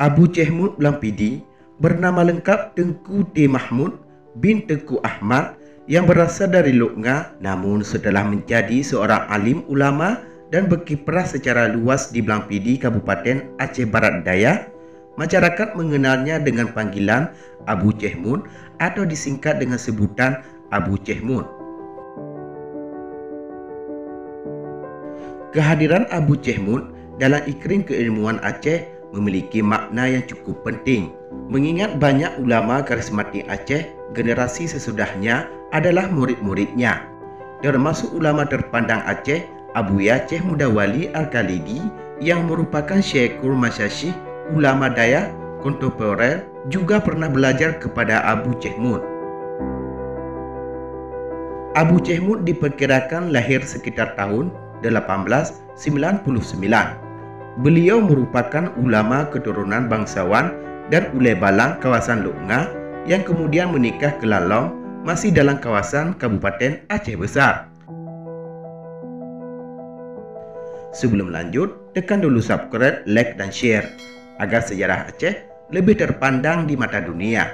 Abu Chehmud Blampidi bernama lengkap Tengku T. Mahmud bin Tengku Ahmad yang berasal dari Loknga, namun setelah menjadi seorang alim ulama dan berkiprah secara luas di Blampidi, Kabupaten Aceh Barat Daya, masyarakat mengenalnya dengan panggilan Abu Chehmud atau disingkat dengan sebutan Abu Chehmud. Kehadiran Abu Chehmud dalam iklim keilmuan Aceh memiliki makna yang cukup penting, mengingat banyak ulama karismatik Aceh generasi sesudahnya adalah murid-muridnya, termasuk ulama terpandang Aceh Abuya Syekh Mudawali Al-Khalidi yang merupakan Syekhul Masyasyikh ulama Dayak kontemporer juga pernah belajar kepada Abu Chehmud. Abu Chehmud diperkirakan lahir sekitar tahun 1899. Beliau merupakan ulama keturunan bangsawan dan ulai balang kawasan Loknga yang kemudian menikah ke Lalong, masih dalam kawasan Kabupaten Aceh Besar. Sebelum lanjut, tekan dulu subscribe, like, dan share agar sejarah Aceh lebih terpandang di mata dunia.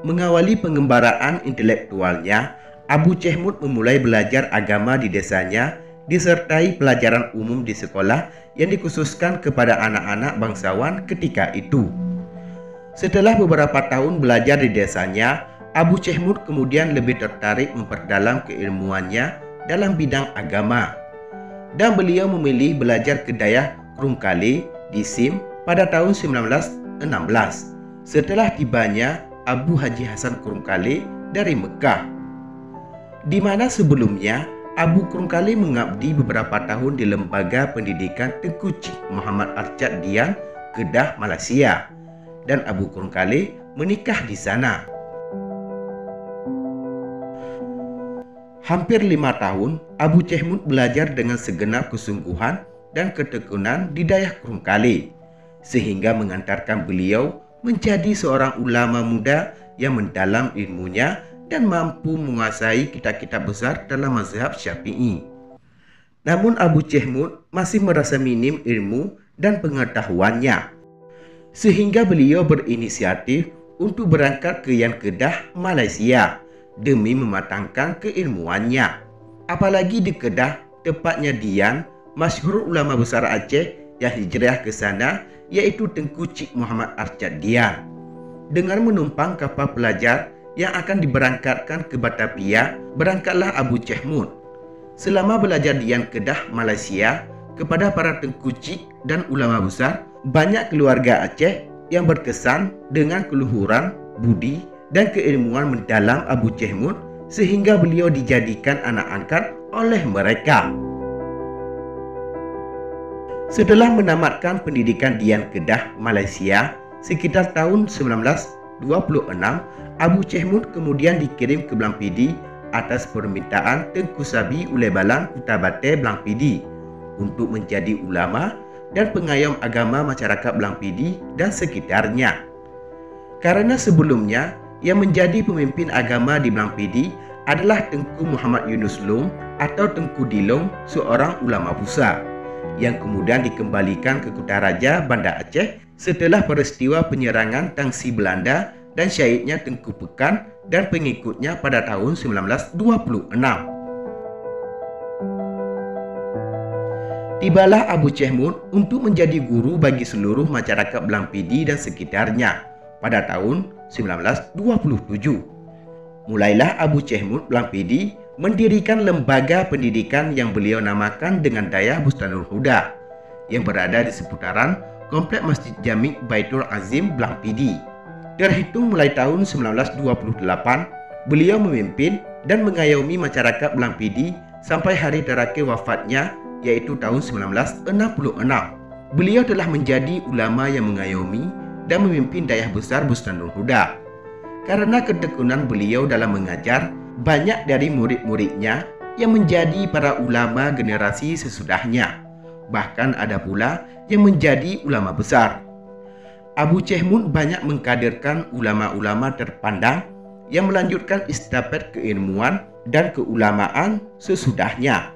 Mengawali pengembaraan intelektualnya, Abu Chehmud memulai belajar agama di desanya disertai pelajaran umum di sekolah yang dikhususkan kepada anak-anak bangsawan ketika itu. Setelah beberapa tahun belajar di desanya, Abu Chehmud kemudian lebih tertarik memperdalam keilmuannya dalam bidang agama, dan beliau memilih belajar ke Dayak Krungkale di Sim pada tahun 1916 setelah tibanya Abu Haji Hasan Krungkale dari Mekah, di mana sebelumnya Abu Krungkale mengabdi beberapa tahun di Lembaga Pendidikan Tengku Cik Muhammad Arsyad Dian, Kedah, Malaysia, dan Abu Krungkale menikah di sana. Hampir 5 tahun, Abu Chehmud belajar dengan segenap kesungguhan dan ketekunan di Dayak Krungkale, sehingga mengantarkan beliau menjadi seorang ulama muda yang mendalam ilmunya dan mampu menguasai kitab-kitab besar dalam mazhab Syafi'i. Namun Abu Chehmud masih merasa minim ilmu dan pengetahuannya, sehingga beliau berinisiatif untuk berangkat ke Yan Kedah, Malaysia demi mematangkan keilmuannya. Apalagi di Kedah, tepatnya Dian, masyhur ulama besar Aceh yang hijrah ke sana yaitu Tengku Cik Muhammad Arsyad Dian. Dengan menumpang kapal pelajar yang akan diberangkatkan ke Batavia, berangkatlah Abu Chehmud. Selama belajar di Yan Kedah, Malaysia, kepada para Tengku Cik dan ulama besar, banyak keluarga Aceh yang berkesan dengan keluhuran, budi, dan keilmuan mendalam Abu Chehmud, sehingga beliau dijadikan anak angkat oleh mereka. Setelah menamatkan pendidikan di Yan Kedah, Malaysia, sekitar tahun 1926, Abu Chehmud kemudian dikirim ke Blampidi atas permintaan Tengku Sabi Ulai Balang Kutabate Blampidi untuk menjadi ulama dan pengayom agama masyarakat Blampidi dan sekitarnya. Karena sebelumnya yang menjadi pemimpin agama di Blampidi adalah Tengku Muhammad Yunus Long atau Tengku Dilong, seorang ulama Busa yang kemudian dikembalikan ke Kutaraja, Banda Aceh setelah peristiwa penyerangan Tangsi Belanda dan syahidnya Tengku Pekan dan pengikutnya pada tahun 1926. Tibalah Abu Chehmud untuk menjadi guru bagi seluruh masyarakat Blampidi dan sekitarnya pada tahun 1927. Mulailah Abu Chehmud Blampidi mendirikan lembaga pendidikan yang beliau namakan dengan Daya Bustanul Huda yang berada di seputaran Komplek Masjid Jami' Baitul Azim Blampidi. Terhitung mulai tahun 1928, beliau memimpin dan mengayomi masyarakat Blampidi sampai hari terakhir wafatnya, yaitu tahun 1966. Beliau telah menjadi ulama yang mengayomi dan memimpin daerah besar Bustanul Huda. Karena ketekunan beliau dalam mengajar, banyak dari murid-muridnya yang menjadi para ulama generasi sesudahnya. Bahkan ada pula yang menjadi ulama besar. Abu Chehmud banyak mengkaderkan ulama-ulama terpandang yang melanjutkan estafet keilmuan dan keulamaan sesudahnya.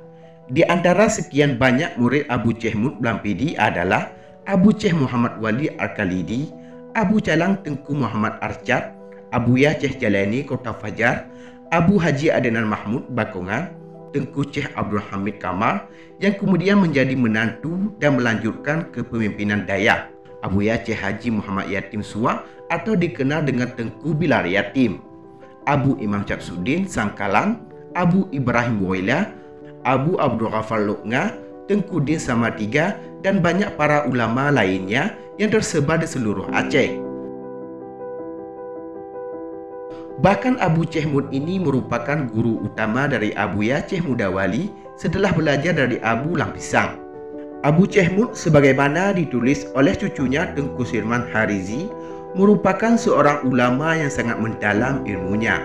Di antara sekian banyak murid Abu Chehmud Blampidi adalah Abu Cheikh Muhammad Wali Al-Khalidi, Abu Calang Tengku Muhammad Arsyad, Abuya Cheikh Jalani Kota Fajar, Abu Haji Adnan Mahmud Bakongan, Tengku Cheikh Abdul Hamid Kamal yang kemudian menjadi menantu dan melanjutkan kepemimpinan Dayak, Abuya Cheikh Haji Muhammad Yatim Suwa atau dikenal dengan Tengku Bilar Yatim, Abu Imam Syamsuddin Sangkalang, Abu Ibrahim Buwaila, Abu Abdul Ghaffar Luqnga, Tengku Din Samatiga dan banyak para ulama lainnya yang tersebar di seluruh Aceh. Bahkan Abu Chehmud ini merupakan guru utama dari Abuya Cheikh Mudawali setelah belajar dari Abu Lampisang. Abu Chehmud sebagaimana ditulis oleh cucunya Tengku Sirman Harizi merupakan seorang ulama yang sangat mendalam ilmunya,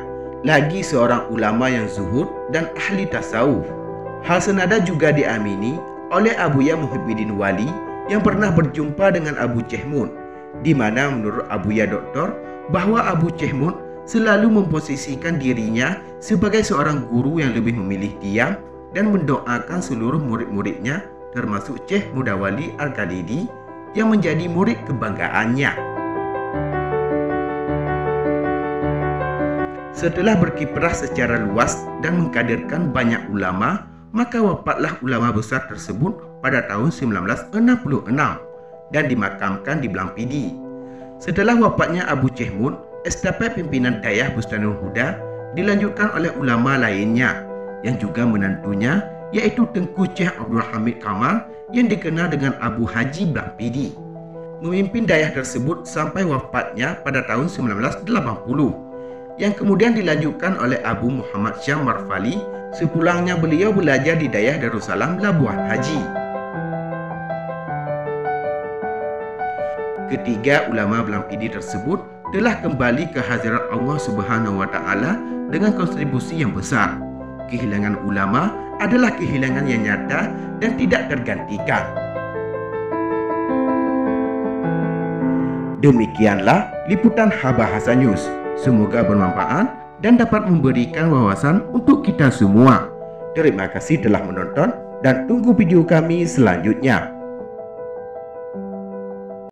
lagi seorang ulama yang zuhud dan ahli tasawuf. Hal senada juga diamini oleh Abuya Muhibbuddin Wali yang pernah berjumpa dengan Abu Chehmud, di mana menurut Abuya Doktor bahwa Abu Chehmud selalu memposisikan dirinya sebagai seorang guru yang lebih memilih diam dan mendoakan seluruh murid-muridnya termasuk Cheikh Mudawali Al-Khalidi yang menjadi murid kebanggaannya. Setelah berkiprah secara luas dan mengkaderkan banyak ulama, maka wafatlah ulama besar tersebut pada tahun 1966 dan dimakamkan di Blampidi. Setelah wafatnya Abu Chehmud, estafet pimpinan Dayah Bustanul Huda dilanjutkan oleh ulama lainnya yang juga menantunya, yaitu Tengku Cheikh Abdul Hamid Kamal yang dikenal dengan Abu Haji Blampidi. Memimpin Dayah tersebut sampai wafatnya pada tahun 1980, yang kemudian dilanjutkan oleh Abu Muhammad Syam Marfali sepulangnya beliau belajar di Dayah Darussalam Labuan Haji. Ketiga ulama Blampidi tersebut telah kembali ke hadirat Allah Subhanahu wa Ta'ala dengan kontribusi yang besar. Kehilangan ulama adalah kehilangan yang nyata dan tidak tergantikan. Demikianlah liputan Habahasa News. Semoga bermanfaat dan dapat memberikan wawasan untuk kita semua. Terima kasih telah menonton dan tunggu video kami selanjutnya.